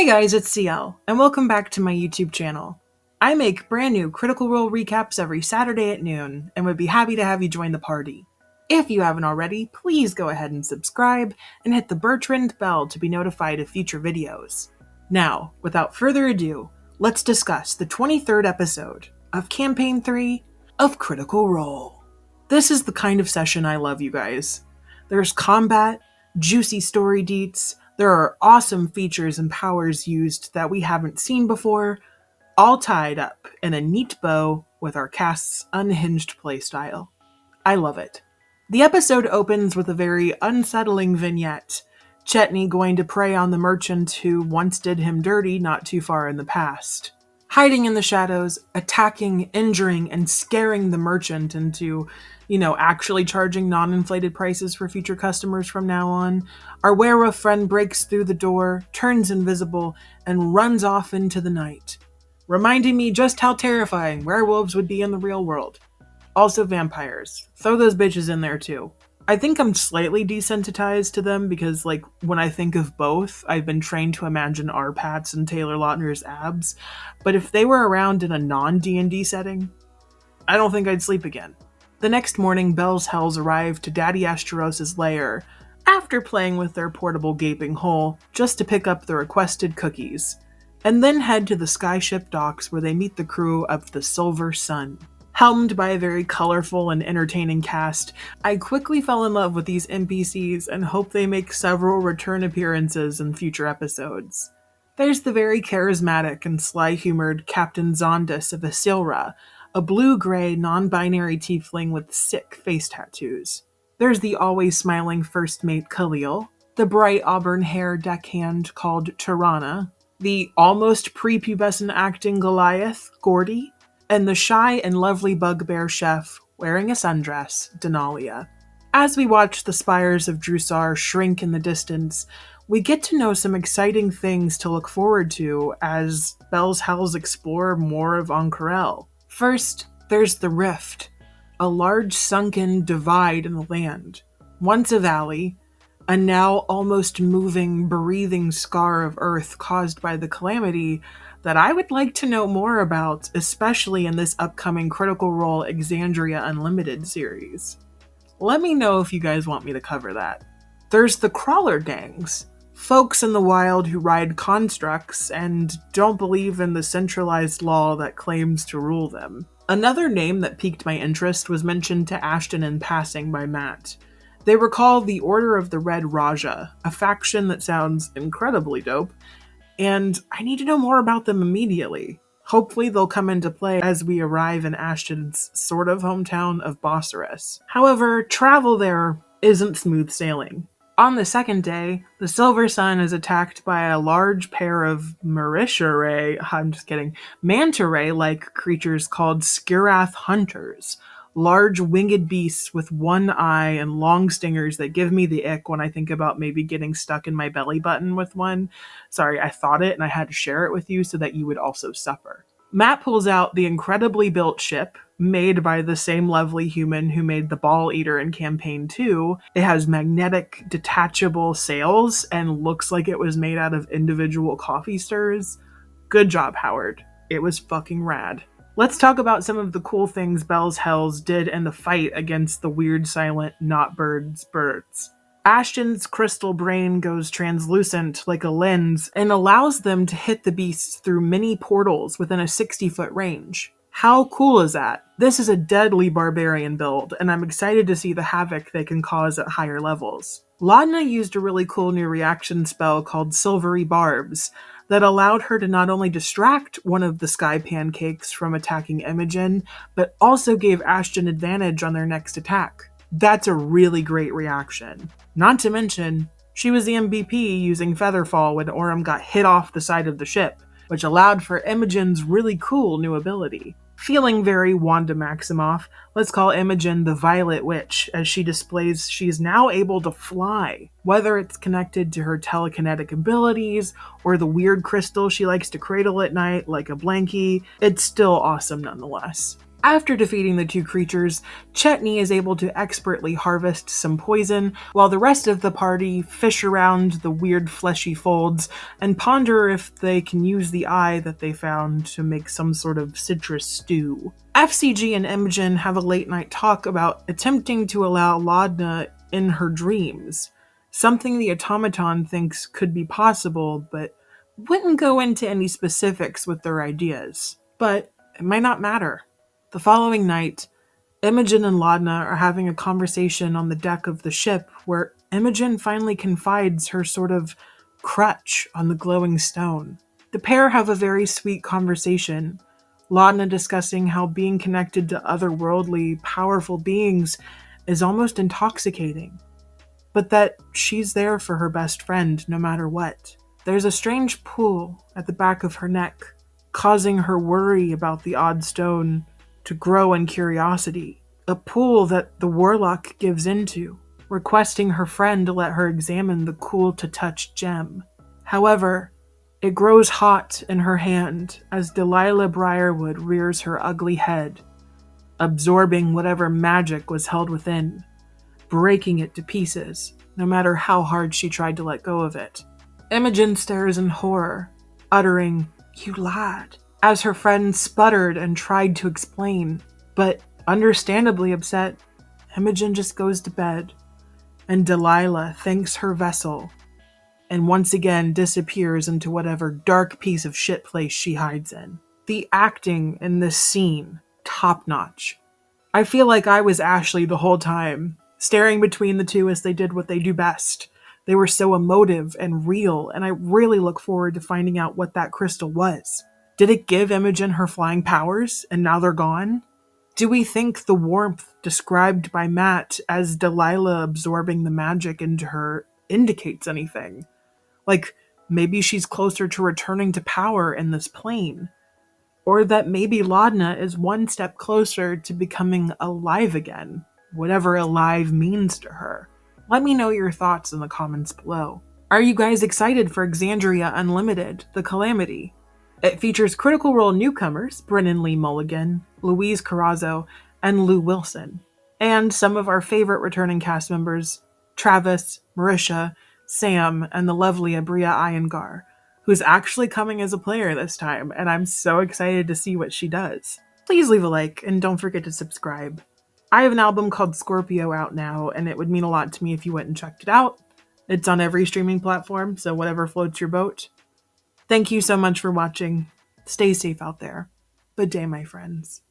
Hey guys, it's CL, and welcome back to my YouTube channel. I make brand new Critical Role recaps every Saturday at noon, and would be happy to have you join the party. If you haven't already, please go ahead and subscribe, and hit the Bertrand bell to be notified of future videos. Now, without further ado, let's discuss the 23rd episode of Campaign 3 of Critical Role. This is the kind of session I love, you guys. There's combat, juicy story deets, there are awesome features and powers used that we haven't seen before, all tied up in a neat bow with our cast's unhinged playstyle. I love it. The episode opens with a very unsettling vignette, Chetney going to prey on the merchant who once did him dirty not too far in the past. Hiding in the shadows, attacking, injuring, and scaring the merchant into, actually charging non-inflated prices for future customers from now on. Our werewolf friend breaks through the door, turns invisible, and runs off into the night, reminding me just how terrifying werewolves would be in the real world. Also vampires. Throw those bitches in there too. I think I'm slightly desensitized to them because, when I think of both, I've been trained to imagine Arpats and Taylor Lautner's abs, but if they were around in a non-D&D setting, I don't think I'd sleep again. The next morning, Bell's Hells arrive to Daddy Asteros' lair, after playing with their portable gaping hole, just to pick up the requested cookies, and then head to the skyship docks where they meet the crew of the Silver Sun. Helmed by a very colorful and entertaining cast, I quickly fell in love with these NPCs and hope they make several return appearances in future episodes. There's the very charismatic and sly-humored Captain Zondas of Asilra, a blue-gray, non-binary tiefling with sick face tattoos. There's the always smiling first mate Khalil, the bright auburn-hair deckhand called Tirana, the almost prepubescent acting Goliath, Gordy, and the shy and lovely bugbear chef wearing a sundress, Denalia. As we watch the spires of Drusar shrink in the distance, we get to know some exciting things to look forward to as Bell's Hells explore more of Ank'Harel. First, there's the Rift, a large sunken divide in the land, once a valley, a now almost moving, breathing scar of earth caused by the calamity that I would like to know more about, especially in this upcoming Critical Role Exandria Unlimited series. Let me know if you guys want me to cover that. There's the Crawler Gangs, folks in the wild who ride constructs and don't believe in the centralized law that claims to rule them. Another name that piqued my interest was mentioned to Ashton in passing by Matt. They were called the Order of the Red Raja, a faction that sounds incredibly dope, and I need to know more about them immediately. Hopefully they'll come into play as we arrive in Ashton's sort of hometown of Bossaris. However, travel there isn't smooth sailing. On the second day, the Silver Sun is attacked by a large pair of manta ray-like creatures called Skirath Hunters. Large winged beasts with one eye and long stingers that give me the ick when I think about maybe getting stuck in my belly button with one. Sorry, I thought it and I had to share it with you so that you would also suffer. Matt pulls out the incredibly built ship, made by the same lovely human who made the Ball Eater in Campaign 2. It has magnetic, detachable sails and looks like it was made out of individual coffee stirs. Good job, Howard. It was fucking rad. Let's talk about some of the cool things Bell's Hells did in the fight against the weird, silent, not birds. Ashton's crystal brain goes translucent like a lens and allows them to hit the beasts through mini portals within a 60-foot range. How cool is that? This is a deadly barbarian build, and I'm excited to see the havoc they can cause at higher levels. Laudna used a really cool new reaction spell called Silvery Barbs that allowed her to not only distract one of the Sky Pancakes from attacking Imogen, but also gave Ashton advantage on their next attack. That's a really great reaction. Not to mention, she was the MVP using Featherfall when Orym got hit off the side of the ship, which allowed for Imogen's really cool new ability. Feeling very Wanda Maximoff, let's call Imogen the Violet Witch, as she displays she is now able to fly. Whether it's connected to her telekinetic abilities, or the weird crystal she likes to cradle at night like a blankie, it's still awesome nonetheless. After defeating the two creatures, Chetney is able to expertly harvest some poison, while the rest of the party fish around the weird fleshy folds and ponder if they can use the eye that they found to make some sort of citrus stew. FCG and Imogen have a late-night talk about attempting to allow Laudna in her dreams, something the automaton thinks could be possible, but wouldn't go into any specifics with their ideas. But it might not matter. The following night, Imogen and Laudna are having a conversation on the deck of the ship where Imogen finally confides her sort of crutch on the glowing stone. The pair have a very sweet conversation, Laudna discussing how being connected to otherworldly, powerful beings is almost intoxicating, but that she's there for her best friend no matter what. There's a strange pull at the back of her neck, causing her worry about the odd stone to grow in curiosity, a pull that the warlock gives into, requesting her friend to let her examine the cool-to-touch gem. However, it grows hot in her hand as Delilah Briarwood rears her ugly head, absorbing whatever magic was held within, breaking it to pieces, no matter how hard she tried to let go of it. Imogen stares in horror, uttering, "You lied," as her friend sputtered and tried to explain, but understandably upset, Imogen just goes to bed, and Delilah thanks her vessel, and once again disappears into whatever dark piece of shit place she hides in. The acting in this scene, top-notch. I feel like I was Ashley the whole time, staring between the two as they did what they do best. They were so emotive and real, and I really look forward to finding out what that crystal was. Did it give Imogen her flying powers, and now they're gone? Do we think the warmth described by Matt as Delilah absorbing the magic into her indicates anything? Like, maybe she's closer to returning to power in this plane? Or that maybe Laudna is one step closer to becoming alive again, whatever alive means to her? Let me know your thoughts in the comments below. Are you guys excited for Exandria Unlimited, The Calamity? It features Critical Role newcomers Brennan Lee Mulligan, Louise Carrazzo, and Lou Wilson, and some of our favorite returning cast members, Travis, Marisha, Sam, and the lovely Abria Iyengar, who's actually coming as a player this time, and I'm so excited to see what she does. Please leave a like, and don't forget to subscribe. I have an album called Scorpio out now, and it would mean a lot to me if you went and checked it out. It's on every streaming platform, so whatever floats your boat. Thank you so much for watching. Stay safe out there. Good day, my friends.